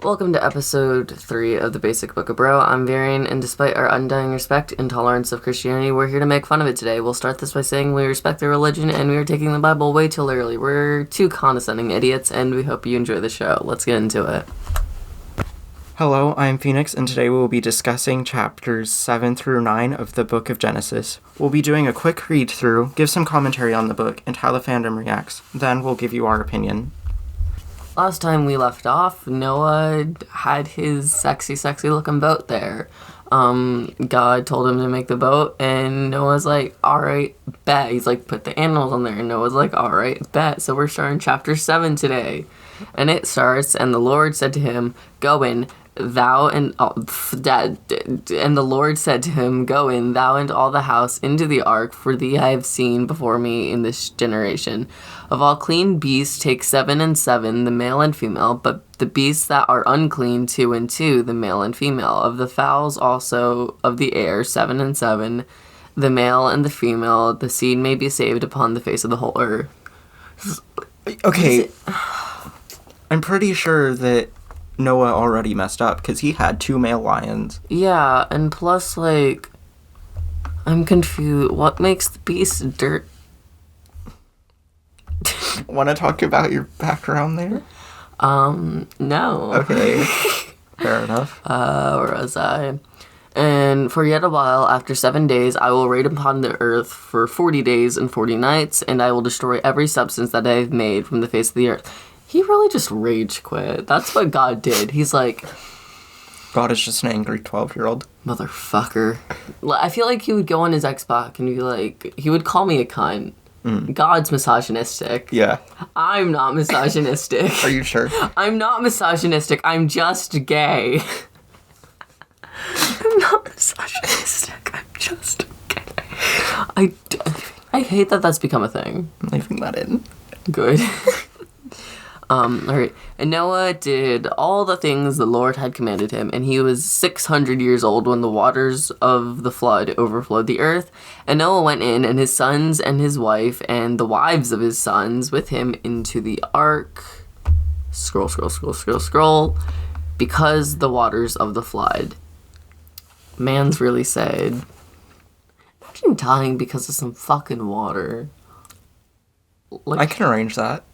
Welcome to episode 3 of the Basic Book of Bro. I'm Varian, and despite our undying respect and tolerance of Christianity, we're here to make fun of it today. We'll start this by saying we respect their religion, and we are taking the Bible way too literally. We're two condescending idiots, and we hope you enjoy the show. Let's get into it. Hello, I'm Phoenix, and today we will be discussing chapters 7 through 9 of the Book of Genesis. We'll be doing a quick read-through, give some commentary on the book, and how the fandom reacts. Then we'll give you our opinion. Last time we left off, Noah had his sexy looking boat there. God told him to make the boat, and Noah's like, alright, bet. He's like, put the animals on there, and Noah's like, alright, bet. So we're starting chapter 7 today. And it starts, and the Lord said to him, go in, thou and and the Lord said to him, go in, thou and all the house, into the ark, for thee I have seen before me in this generation. Of all clean beasts take 7 and 7, the male and female, but the beasts that are unclean 2 and 2, the male and female. Of the fowls also of the air 7 and 7, the male and the female, the seed may be saved upon the face of the whole earth. Okay, I'm pretty sure that Noah already messed up, because he had 2 male lions. Yeah, and plus, like, I'm confused. What makes the beast dirt? Want to talk about your background there? No. Okay, fair enough. Where was I? And for yet a while, after 7 days, I will rain upon the earth for 40 days and 40 nights, and I will destroy every substance that I have made from the face of the earth. He really just rage quit. That's what God did. He's like, God is just an angry 12-year-old. motherfucker. I feel like he would go on his Xbox and be like, he would call me a cunt. God's misogynistic. Yeah. I'm not misogynistic. Are you sure? I'm not misogynistic. I'm just gay. I'm not misogynistic. I'm just gay. I hate that that's become a thing. I'm leaving that in. Good. Alright. And Noah did all the things the Lord had commanded him, and he was 600 years old when the waters of the flood overflowed the earth. And Noah went in, and his sons and his wife, and the wives of his sons with him into the ark. Scroll. Because the waters of the flood. Man's really sad. Imagine dying because of some fucking water. Like, I can arrange that.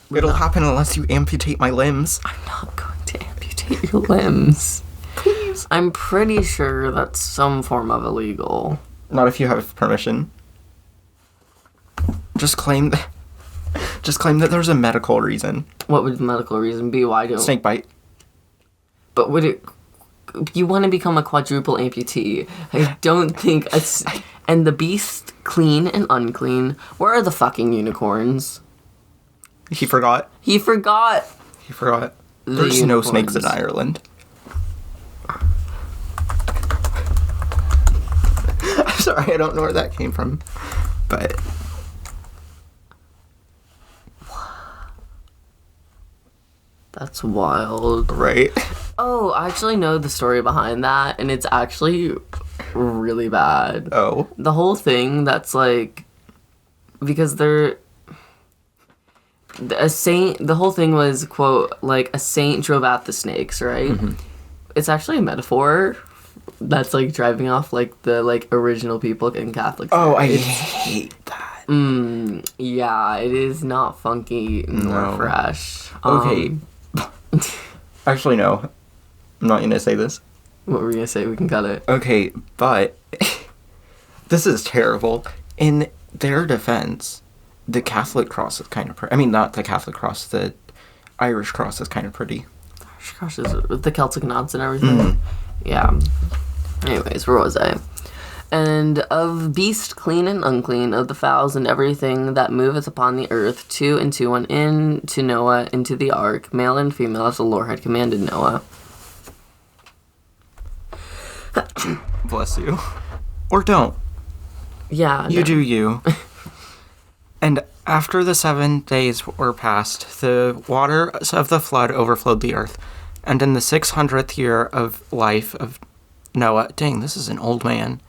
It'll happen unless you amputate my limbs. I'm not going to amputate your limbs. Please. I'm pretty sure that's some form of illegal. Not if you have permission. Just claim that there's a medical reason. What would the medical reason be? Why don't... Snake bite. But would it... You want to become a quadruple amputee. I don't think... And the beast, clean and unclean. Where are the fucking unicorns? He forgot. There's no snakes in Ireland. I'm sorry, I don't know where that came from. But... That's wild. Right? Oh, I actually know the story behind that, and it's actually really bad. Oh. The whole thing, that's like... Because they're... The whole thing was, quote, like, a saint drove out the snakes, right? Mm-hmm. It's actually a metaphor that's, like, driving off, like, the, like, original people in Catholic. Oh, I hate that. Yeah, it is not funky nor fresh. Okay. Actually, no. I'm not going to say this. What were we going to say? We can cut it. Okay, but this is terrible. In their defense, the Catholic cross is kind of pretty. I mean, not the Catholic cross, the Irish cross is kind of pretty. Irish cross is with the Celtic knots and everything. Yeah. Anyways, where was I? And of beast clean and unclean, of the fowls and everything that moveth upon the earth, 2 and 2 went in to Noah into the ark, male and female, as the Lord had commanded Noah. Bless you. Or don't. Yeah. You do you. And after the 7 days were past, the waters of the flood overflowed the earth. And in the 600th year of life of Noah, dang, this is an old man.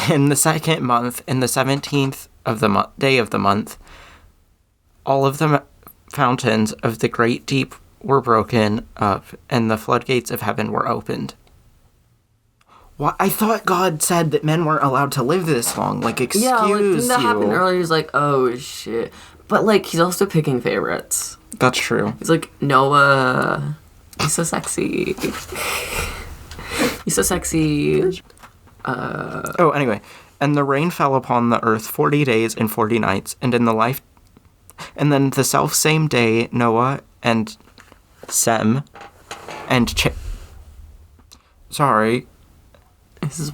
In the 2nd month, in the 17th of the day of the month, all of the fountains of the great deep were broken up, and the floodgates of heaven were opened. What? I thought God said that men weren't allowed to live this long. Like, excuse Yeah, like, didn't that happen you. earlier? He's like, oh, shit. But, like, he's also picking favorites. That's true. He's like, Noah, he's so sexy. He's so sexy. Oh, anyway. And the rain fell upon the earth 40 days and 40 nights, and then the self same day Noah and Sem and Sorry. This is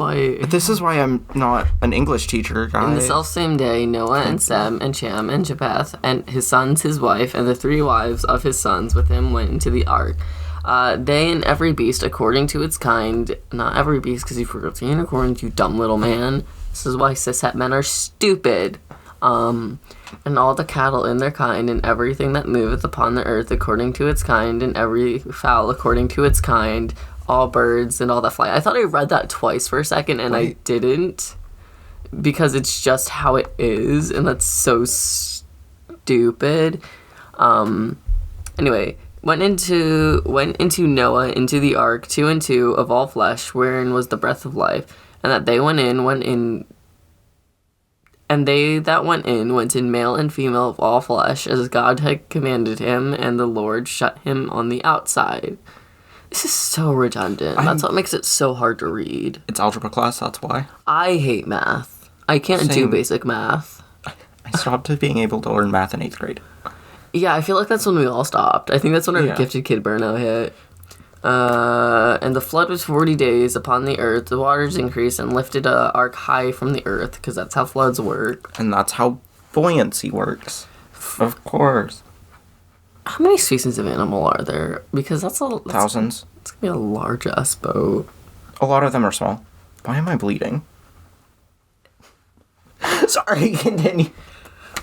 why I'm not an English teacher, guys. in the self-same day, Noah and Sem and Cham and Japheth and his sons, his wife, and the 3 wives of his sons with him went into the ark. They and every beast according to its kind. Not every beast, because you forgot to mean according to you dumb little man. This is why cishet men are stupid. And all the cattle in their kind, and everything that moveth upon the earth according to its kind, and every fowl according to its kind, all birds and all that fly. I thought I read that twice for a second, and I didn't, because it's just how it is, and that's so stupid. Anyway, went into Noah into the ark, 2 and 2 of all flesh, wherein was the breath of life, and that they went in. And they that went in male and female of all flesh, as God had commanded him, and the Lord shut him on the outside. This is so redundant. That's what makes it so hard to read. It's algebra class, that's why. I hate math. I can't do basic math. I stopped being able to learn math in 8th grade. Yeah, I feel like that's when we all stopped. I think that's when our gifted kid burnout hit. And the flood was 40 days upon the earth. The waters increased and lifted a ark high from the earth, because that's how floods work. And that's how buoyancy works. Of course. How many species of animal are there? Because that's thousands. It's gonna be a large ass boat. A lot of them are small. Why am I bleeding? Sorry, continue.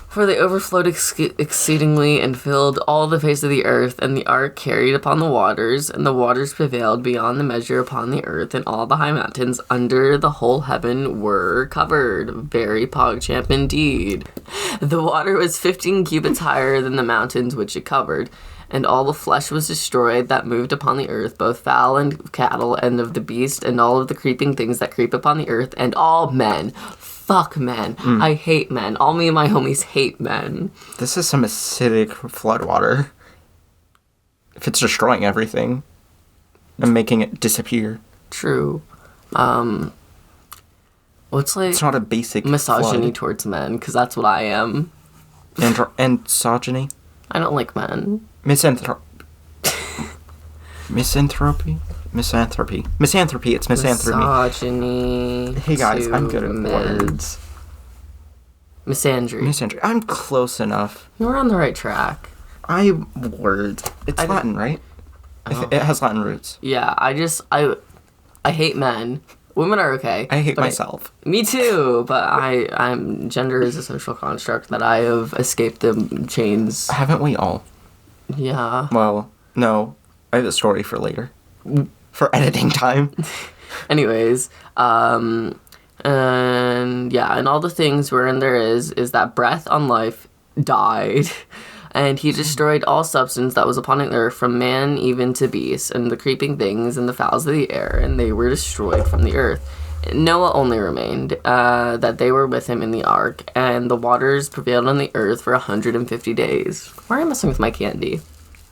For they overflowed exceedingly and filled all the face of the earth, and the ark carried upon the waters, and the waters prevailed beyond the measure upon the earth, and all the high mountains under the whole heaven were covered. Very PogChamp indeed. The water was 15 cubits higher than the mountains which it covered, and all the flesh was destroyed that moved upon the earth, both fowl and cattle, and of the beast, and all of the creeping things that creep upon the earth, and all men. Fuck men. I hate men. All me and my homies hate men. This is some acidic floodwater. If it's destroying everything and making it disappear. True. What's like... It's not a basic misogyny flood. towards men, because that's what I am. Misogyny? I don't like men. Misanthropy. Misanthropy. It's misanthropy. Misogyny. Hey guys, I'm good at men. words. Misandry. I'm close enough. We're on the right track. Words. It's Latin, right? It has Latin roots. Yeah, I hate men. Women are okay. I hate myself. Me too, but I'm gender is a social construct that I have escaped the chains. Haven't we all? Yeah. Well, no. I have a story for later. For editing time. Anyways, and yeah, and all the things wherein there is that breath on life died, and he destroyed all substance that was upon the earth, from man even to beast, and the creeping things and the fowls of the air, and they were destroyed from the earth. Noah only remained, that they were with him in the ark, and the waters prevailed on the earth for 150 days. Why are you messing with my candy?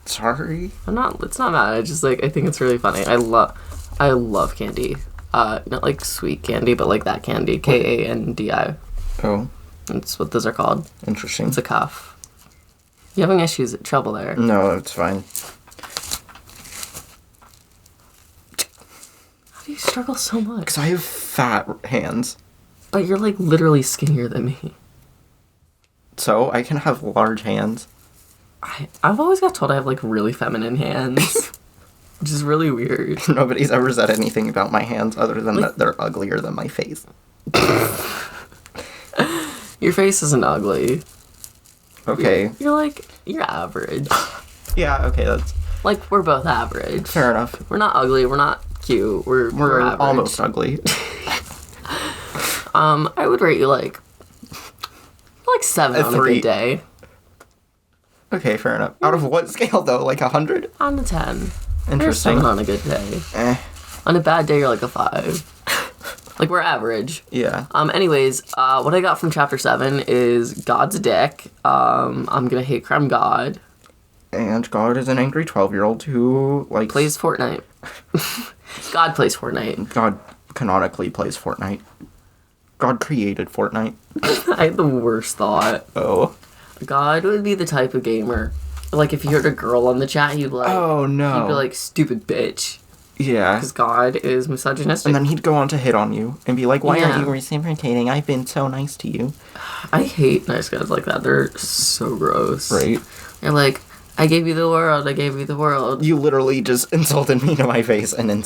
Sorry. It's not bad. I just I think it's really funny. I love candy. Not like sweet candy, but like that candy. Kandi. Oh. That's what those are called. Interesting. It's a cuff. You having issues, trouble there? No, it's fine. How do you struggle so much? Because I have fat hands. But you're like literally skinnier than me. So I can have large hands. I've always got told I have like really feminine hands. Which is really weird. Nobody's ever said anything about my hands other than that they're uglier than my face. Your face isn't ugly. Okay. You're average. Yeah, okay, that's... Like, we're both average. Fair enough. We're not ugly, we're not cute, we're average. Almost ugly. I would rate you like 7 on a good day. Okay, fair enough. Out of what scale, though? Like 100? On a 10. You're Interesting. 7 on a good day. Eh. On a bad day, you're like a 5. Like, we're average. Yeah. Anyways, what I got from chapter 7 is God's a dick. I'm gonna hate crime God. And God is an angry 12-year-old who, like... Plays Fortnite. God plays Fortnite. God canonically plays Fortnite. God created Fortnite. I had the worst thought. Oh. God would be the type of gamer. Like, if you heard a girl on the chat, he'd be like... Oh, no. He'd be like, stupid bitch. Yeah. Because God is misogynistic. And then he'd go on to hit on you and be like, why Yeah. aren't you reciprocating? I've been so nice to you. I hate nice guys like that. They're so gross. Right. They're like, I gave you the world, I gave you the world. You literally just insulted me to my face and then...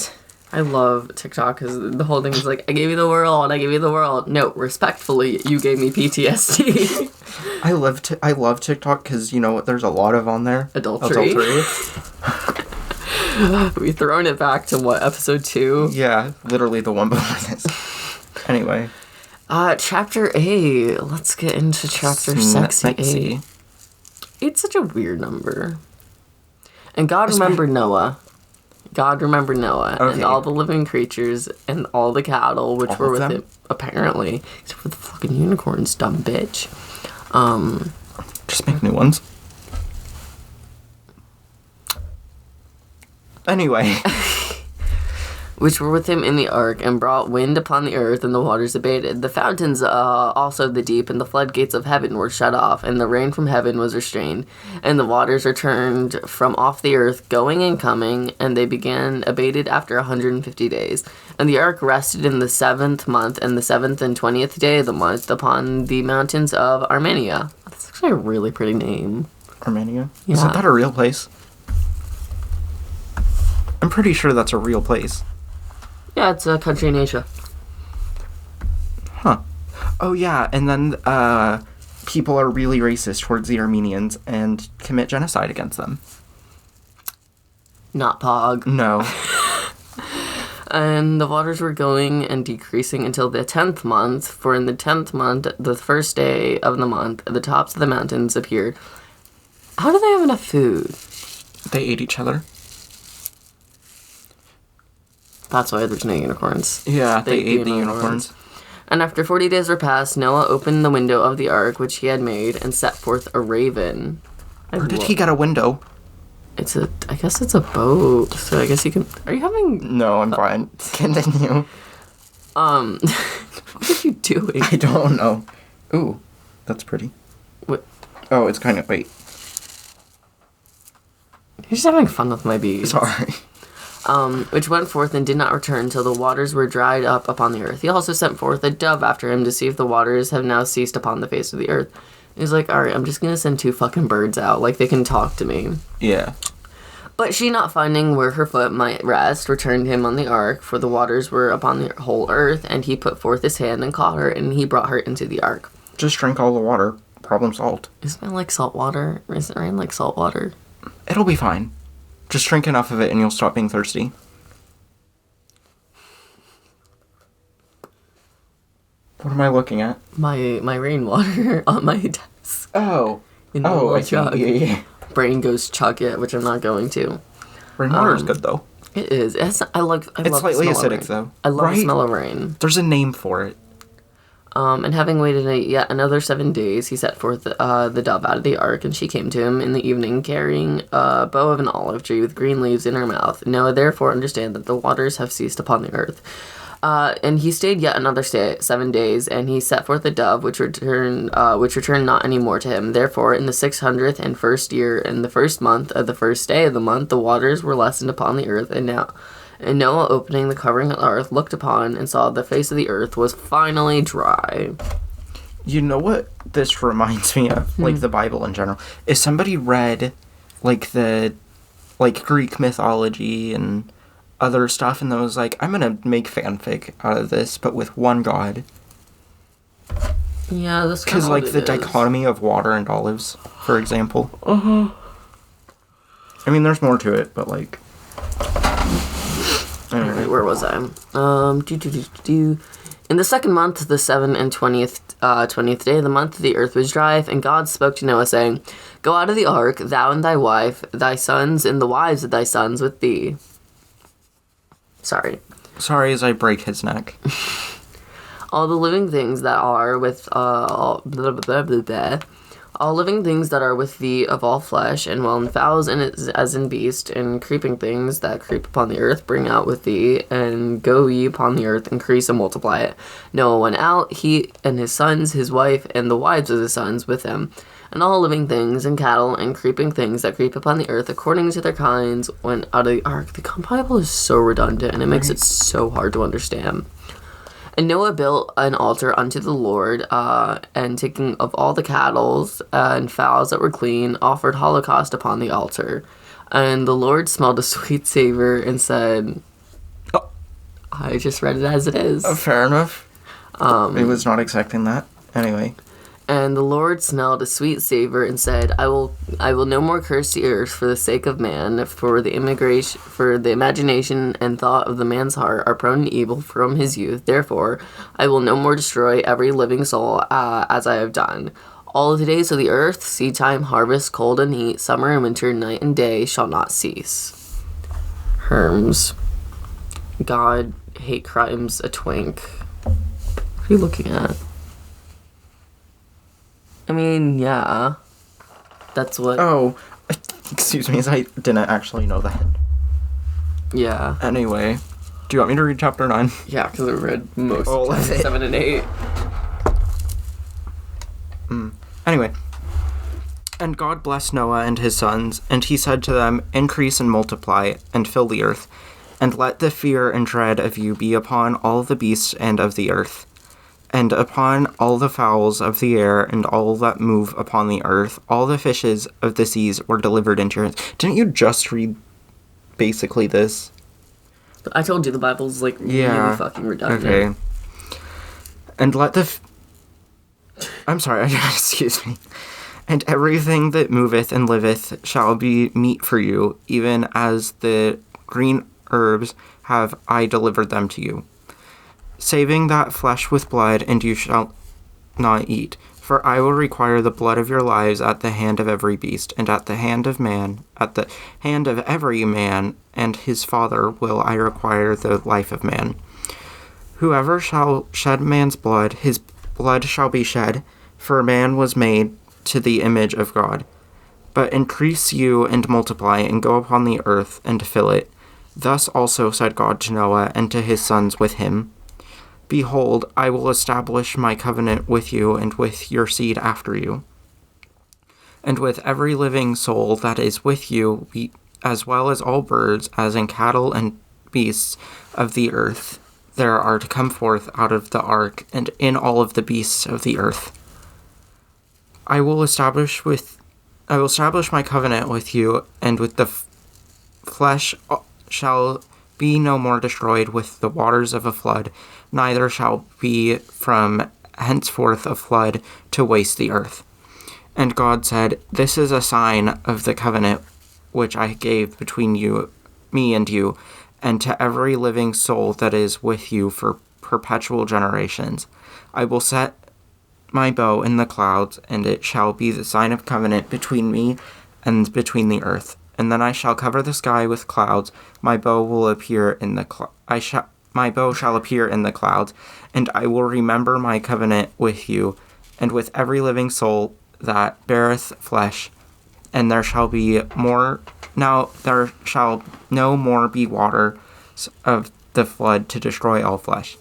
I love TikTok because the whole thing is like, I gave you the world, I gave you the world. No, respectfully, you gave me PTSD. I love TikTok because, you know what, there's a lot of on there. Adultery. We've thrown it back to what, episode 2? Yeah, literally the one before this. Anyway. Chapter 8. Let's get into chapter sexy 8. It's such a weird number. And God remembered Noah. God remembered Noah and all the living creatures and all the cattle which were with him, apparently. Except for the fucking unicorns, dumb bitch. Just make new ones. Anyway. Which were with him in the ark, and brought wind upon the earth, and the waters abated. The fountains also of the deep, and the floodgates of heaven were shut off, and the rain from heaven was restrained, and the waters returned from off the earth, going and coming, and they began abated after 150 days. And the ark rested in the 7th month, and the 7th and 20th day of the month, upon the mountains of Armenia. That's actually a really pretty name. Armenia? Yeah. Isn't that a real place? I'm pretty sure that's a real place. Yeah, it's a country in Asia. Huh. Oh, yeah, and then people are really racist towards the Armenians and commit genocide against them. Not Pog. No. And the waters were going and decreasing until the 10th month, for in the 10th month, the first day of the month, the tops of the mountains appeared. How do they have enough food? They ate each other. That's why there's no unicorns. Yeah, they ate the unicorns. And after 40 days were passed, Noah opened the window of the ark which he had made and set forth a raven. Where did he get a window? I guess it's a boat, so I guess you can... Are you having... No, I'm fine. Continue. What are you doing? I don't know. Ooh, that's pretty. What? Oh, it's kind of... Wait. You're just having fun with my bees. Sorry. Which went forth and did not return till the waters were dried up upon the earth. He also sent forth a dove after him to see if the waters have now ceased upon the face of the earth. He's like, alright, I'm just gonna send 2 fucking birds out. Like, they can talk to me. Yeah. But she, not finding where her foot might rest, returned him on the ark, for the waters were upon the whole earth, and he put forth his hand and caught her, and he brought her into the ark. Just drink all the water. Problem solved. Isn't it like salt water? Isn't rain like salt water? It'll be fine. Just drink enough of it and you'll stop being thirsty. What am I looking at? My rainwater on my desk. Oh. In the Oh, little I see. jug. Yeah. Brain goes chug it, which I'm not going to. Rainwater's good, though. It is. It's love slightly the smell of acidic, rain. though. I love Right? the smell of rain. There's a name for it. And having waited yet another 7 days, he set forth the dove out of the ark, and she came to him in the evening, carrying a bough of an olive tree with green leaves in her mouth. Noah therefore understand that the waters have ceased upon the earth. And he stayed yet another 7 days, and he set forth the dove, which returned not any more to him. Therefore, in the 600th and first year, in the first month of the first day of the month, the waters were lessened upon the earth, and Noah, opening the covering of the earth, looked upon and saw the face of the earth was finally dry. You know what this reminds me of? Like, the Bible in general. If somebody read, like, Greek mythology and other stuff, and then was like, I'm gonna make fanfic out of this, but with one god. Yeah, that's Because, like, the dichotomy of water and olives, for example. Uh-huh. I mean, there's more to it, but, like... Alright, where was I? In the second month, the 20th day of the month, the earth was dry, and God spoke to Noah, saying, Go out of the ark, thou and thy wife, thy sons, and the wives of thy sons with thee. Sorry as I break his neck. All the living things that are with all living things that are with thee of all flesh, and wild fowls, and as in beast, and creeping things that creep upon the earth, bring out with thee, and go ye upon the earth, increase and multiply it. Noah went out, he and his sons, his wife, and the wives of his sons with him, and all living things, and cattle, and creeping things that creep upon the earth, according to their kinds, went out of the ark. The Bible is so redundant, and it makes it so hard to understand. And Noah built an altar unto the Lord, and taking of all the cattle and fowls that were clean, offered holocaust upon the altar. And the Lord smelled a sweet savor and said, Oh. I just read it as it is. Fair enough. I was not expecting that. Anyway. And the Lord smelled a sweet savor and said, I will no more curse the earth for the sake of man, for the imagination and thought of the man's heart are prone to evil from his youth. Therefore, I will no more destroy every living soul as I have done. All the days of the earth, seed time, harvest, cold and heat, summer and winter, night and day shall not cease. Herms. God, hate crimes, a twink. What are you looking at? I mean, yeah. That's what... Oh, excuse me, I didn't actually know that. Yeah. Anyway, do you want me to read chapter 9? Yeah, because I read most All of of it. 7 and 8. Anyway. And God blessed Noah and his sons, and he said to them, Increase and multiply, and fill the earth, and let the fear and dread of you be upon all the beasts and of the earth, and upon all the fowls of the air, and all that move upon the earth. All the fishes of the seas were delivered into your hands. Didn't you just read basically this? I told you the Bible's, like, really fucking redundant. Okay. And let the... I'm sorry, excuse me. And everything that moveth and liveth shall be meat for you, even as the green herbs have I delivered them to you. Saving that flesh with blood, and you shall not eat. For I will require the blood of your lives at the hand of every beast, and at the hand of man, at the hand of every man, and his father will I require the life of man. Whoever shall shed man's blood, his blood shall be shed, for man was made to the image of God. But increase you and multiply, and go upon the earth, and fill it. Thus also said God to Noah, and to his sons with him, Behold, I will establish my covenant with you and with your seed after you, and with every living soul that is with you, as well as all birds, as in cattle and beasts of the earth, there are to come forth out of the ark, and in all of the beasts of the earth. I will establish my covenant with you, and with the flesh shall be no more destroyed with the waters of a flood, neither shall be from henceforth a flood to waste the earth. And God said, This is a sign of the covenant which I gave between me and you, and to every living soul that is with you for perpetual generations. I will set my bow in the clouds, and it shall be the sign of covenant between me and between the earth. And then I shall cover the sky with clouds. My bow will appear in the my bow shall appear in the clouds, and I will remember my covenant with you, and with every living soul that beareth flesh. And there shall be more. Now there shall no more be water of the flood to destroy all flesh.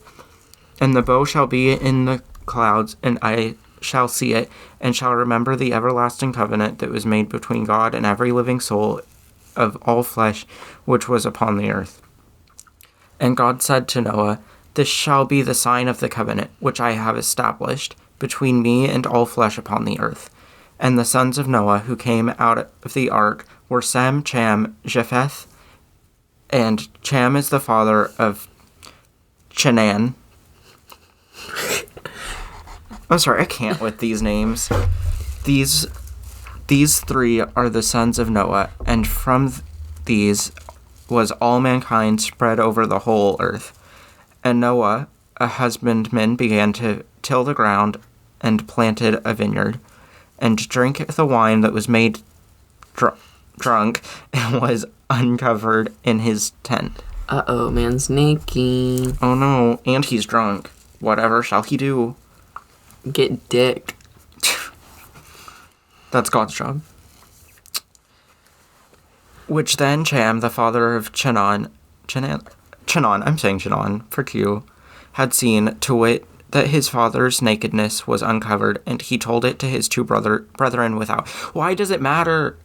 And the bow shall be in the clouds, and I shall see it, and shall remember the everlasting covenant that was made between God and every living soul of all flesh which was upon the earth. And God said to Noah, This shall be the sign of the covenant which I have established between me and all flesh upon the earth. And the sons of Noah who came out of the ark were Sem, Cham, Japheth, and Cham is the father of Canaan. I'm sorry, I can't with these names. These three are the sons of Noah, and from these was all mankind spread over the whole earth. And Noah a husbandman began to till the ground and planted a vineyard, and drank the wine that was made drunk, and was uncovered in his tent. Uh-oh, man's naked. Oh no, and he's drunk. Whatever shall he do? Get dick. That's God's job. Which then Cham, the father of Chanaan, I'm saying Chanaan for Q, had seen, to wit, that his father's nakedness was uncovered, and he told it to his two brethren without. Why does it matter?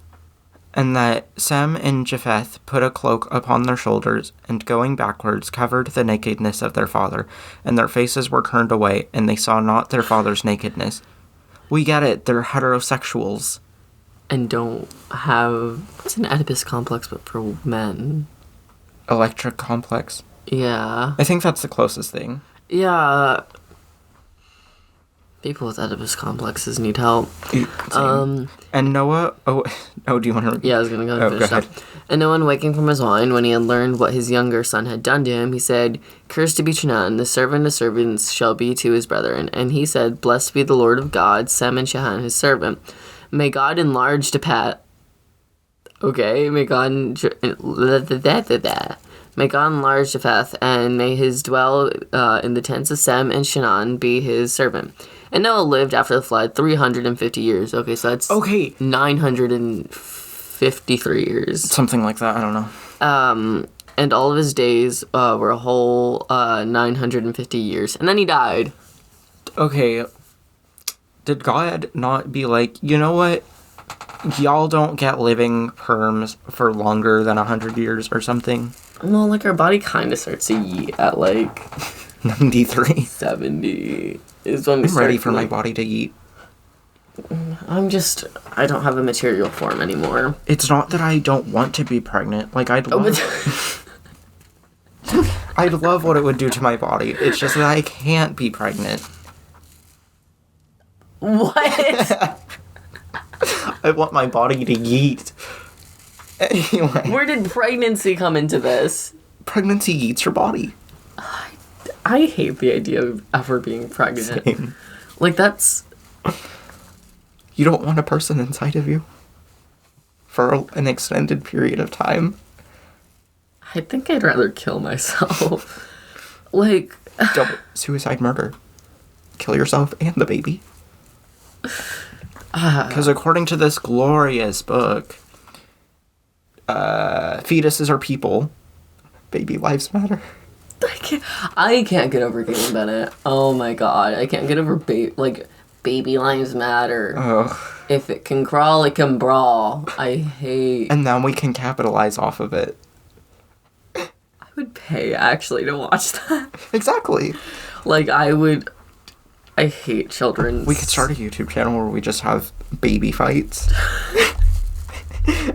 And that Sem and Japheth put a cloak upon their shoulders, and going backwards covered the nakedness of their father, and their faces were turned away, and they saw not their father's nakedness. We get it, they're heterosexuals. And don't have... What's an Oedipus complex but for men? Electric complex? Yeah. I think that's the closest thing. Yeah. People with Oedipus complexes need help. Same. And Noah... Oh, do you want to... Yeah, I was going to go and finish go ahead. up. And Noah, waking from his wine, when he had learned what his younger son had done to him, he said, Cursed be Chanaan, the servant of servants shall be to his brethren. And he said, Blessed be the Lord of God, Sem and Shahan, his servant. May God enlarge Japheth. Okay, may God enlarge Japheth, and may his dwell in the tents of Sem and Shanaan be his servant. And Noah lived after the flood 350 years. Okay, so that's 953 years. Something like that, I don't know. And all of his days were a whole 950 years. And then he died. Okay, did God not be like, you know what? Y'all don't get living perms for longer than 100 years or something? Well, like, our body kind of starts to yeet at, like... 93. 70 is when we I'm ready for my body to eat. I don't have a material form anymore. It's not that I don't want to be pregnant. Like, I'd love what it would do to my body. It's just that I can't be pregnant. What? I want my body to yeet. Anyway. Where did pregnancy come into this? Pregnancy yeets your body. I hate the idea of ever being pregnant. Same. Like, that's... You don't want a person inside of you for an extended period of time. I think I'd rather kill myself. Like... Double suicide murder. Kill yourself and the baby. Because according to this glorious book, fetuses are people. Baby lives matter. I can't get over Caitlin Bennett. Oh my god. I can't get over baby lives matter. Ugh. If it can crawl, it can brawl. I hate... And then we can capitalize off of it. I would pay, actually, to watch that. Exactly. Like, I hate children. We could start a YouTube channel where we just have baby fights.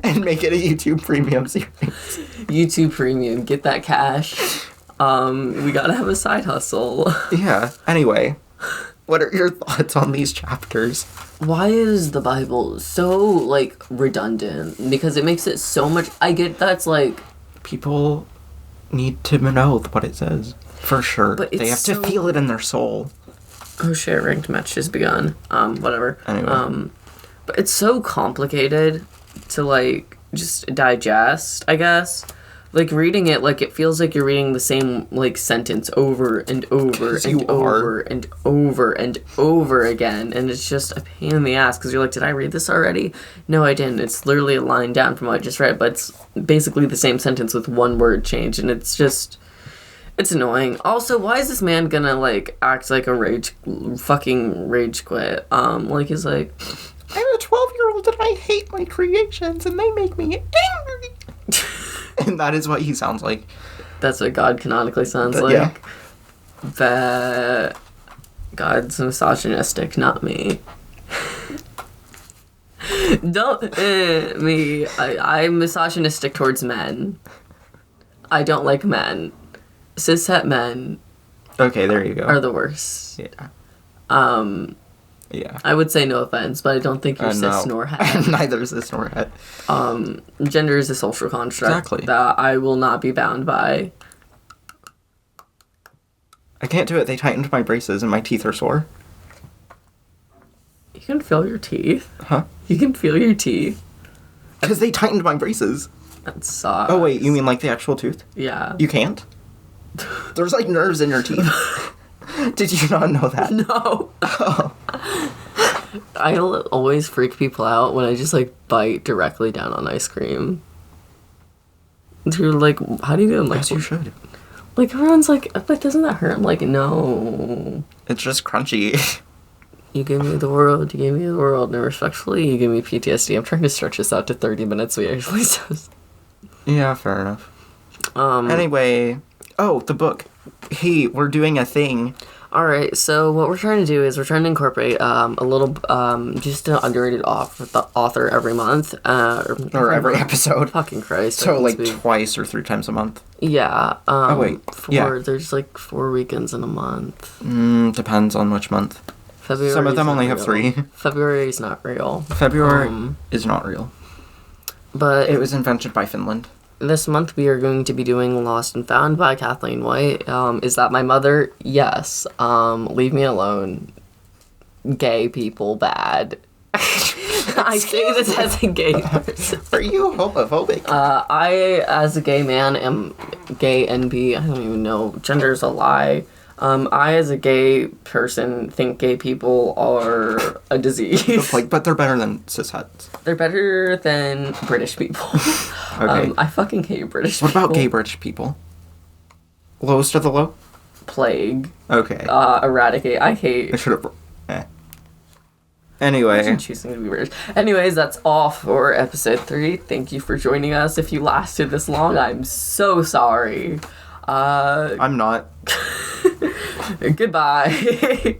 And make it a YouTube premium series. YouTube premium. Get that cash. We gotta have a side hustle. Yeah. Anyway, what are your thoughts on these chapters? Why is the Bible so, redundant? Because it makes it so much... I get that's, People need to know what it says. For sure. But they have to feel it in their soul. Oh shit, ranked match has begun. Whatever. Anyway. But it's so complicated to, just digest, I guess. Reading it, it feels like you're reading the same, sentence over and over and over and over and over again. And it's just a pain in the ass, because you're like, did I read this already? No, I didn't. It's literally a line down from what I just read, but it's basically the same sentence with one word change, and it's just... It's annoying. Also, why is this man gonna, act like a rage quit? He's like... I'm a 12-year-old and I hate my creations and they make me angry. And that is what he sounds like. That's what God canonically sounds like. Yeah. But God's misogynistic, not me. Don't... me. I'm misogynistic towards men. I don't like men. Cishet men... Okay, there you go. ...are the worst. Yeah. Yeah. I would say no offense, but I don't think you're cis nor het. Neither is cis nor het. Gender is a social construct Exactly. that I will not be bound by. I can't do it. They tightened my braces and my teeth are sore. You can feel your teeth. Huh? You can feel your teeth. Because they tightened my braces. That sucks. Oh, wait, you mean like the actual tooth? Yeah. You can't? There's like nerves in your teeth. Did you not know that? No. Oh. I always freak people out when I just like bite directly down on ice cream. You're like, how do you do it? I'm like, Yes, you should. like everyone's like, but doesn't that hurt? I'm like, no. It's just crunchy. You gave me the world. You gave me the world. And respectfully, you gave me PTSD. I'm trying to stretch this out to 30 minutes. We actually says. Yeah, fair enough. Anyway, oh, the book. Hey, we're doing a thing. All right, so what we're trying to do is we're trying to incorporate a little, just an underrated author every month. Or every episode. Fucking Christ. So, like, twice or 3 times a month. Yeah. Wait, yeah. There's, like, 4 weekends in a month. Depends on which month. February. Some of them only have 3. February is not real. February is not real. But It was invented by Finland. this month we are going to be doing Lost and Found by Kathleen White. Is that my mother? Yes. Leave me alone. Gay people bad. I say this as a gay person. Are you homophobic? I, as a gay man, am gay NB. I don't even know. Gender's a lie. I, as a gay person, think gay people are a disease. Like, but they're better than cisheads. They're better than British people. Okay. I fucking hate British What people. about gay British people? Lowest of the low? Plague. Okay. Eradicate. I hate... I should have... Anyway. I'm choosing to be British. Anyways, that's all for episode 3. Thank you for joining us. If you lasted this long, I'm so sorry. I'm not. Goodbye.